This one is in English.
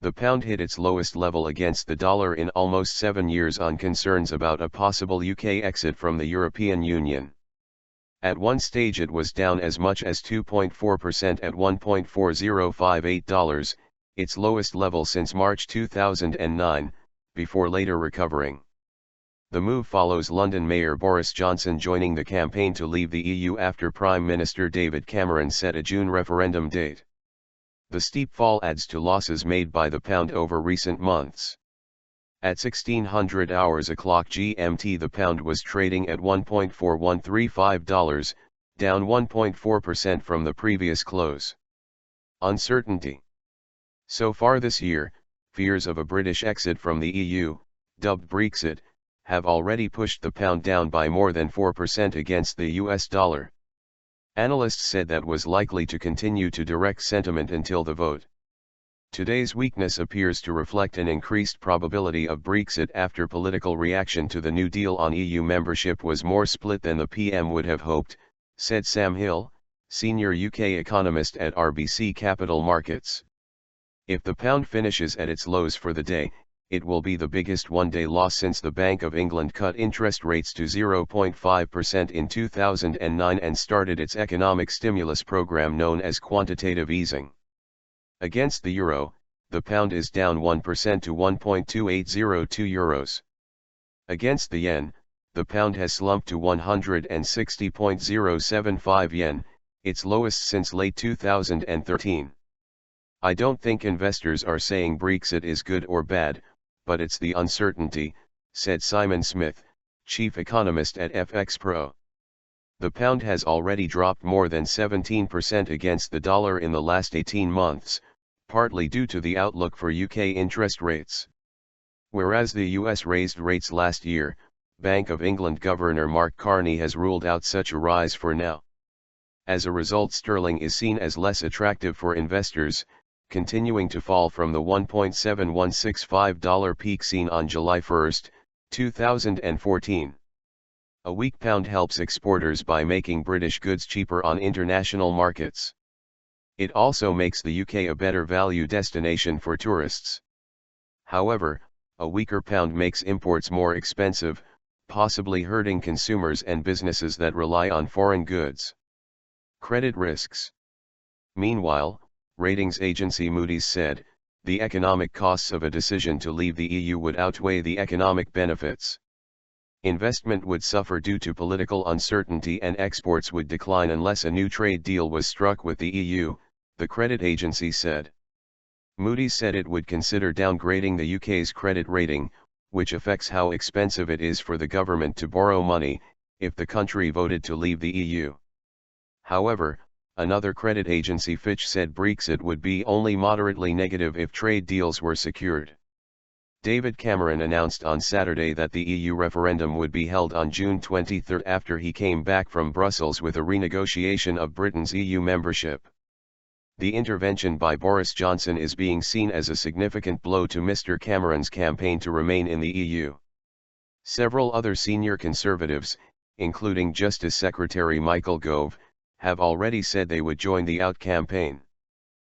The pound hit its lowest level against the dollar in almost 7 years on concerns about a possible UK exit from the European Union. At one stage it was down as much as 2.4% at $1.4058, its lowest level since March 2009, before later recovering. The move follows London Mayor Boris Johnson joining the campaign to leave the EU after Prime Minister David Cameron set a June referendum date. The steep fall adds to losses made by the pound over recent months. At 1600 hours o'clock GMT, the pound was trading at $1.4135, down 1.4% from the previous close. Uncertainty. So far this year, fears of a British exit from the EU, dubbed Brexit, have already pushed the pound down by more than 4% against the US dollar. Analysts said that was likely to continue to direct sentiment until the vote. Today's weakness appears to reflect an increased probability of Brexit after political reaction to the New Deal on EU membership was more split than the PM would have hoped, said Sam Hill, senior UK economist at RBC Capital Markets. If the pound finishes at its lows for the day, it will be the biggest one-day loss since the Bank of England cut interest rates to 0.5% in 2009 and started its economic stimulus program known as quantitative easing. Against the euro, the pound is down 1% to 1.2802 euros. Against the yen, the pound has slumped to 160.075 yen, its lowest since late 2013. I don't think investors are saying Brexit is good or bad, but it's the uncertainty, said Simon Smith, chief economist at FX Pro. The pound has already dropped more than 17% against the dollar in the last 18 months, partly due to the outlook for UK interest rates. Whereas the US raised rates last year, Bank of England Governor Mark Carney has ruled out such a rise for now. As a result, sterling is seen as less attractive for investors, continuing to fall from the $1.7165 peak seen on July 1, 2014. A weak pound helps exporters by making British goods cheaper on international markets. It also makes the UK a better value destination for tourists. However, a weaker pound makes imports more expensive, possibly hurting consumers and businesses that rely on foreign goods. Credit risks. Meanwhile, ratings agency Moody's said, the economic costs of a decision to leave the EU would outweigh the economic benefits. Investment would suffer due to political uncertainty and exports would decline unless a new trade deal was struck with the EU, the credit agency said. Moody's said it would consider downgrading the UK's credit rating, which affects how expensive it is for the government to borrow money, if the country voted to leave the EU. However, another credit agency, Fitch, said Brexit would be only moderately negative if trade deals were secured. David Cameron announced on Saturday that the EU referendum would be held on June 23 after he came back from Brussels with a renegotiation of Britain's EU membership. The intervention by Boris Johnson is being seen as a significant blow to Mr. Cameron's campaign to remain in the EU. Several other senior Conservatives, including Justice Secretary Michael Gove, have already said they would join the out campaign.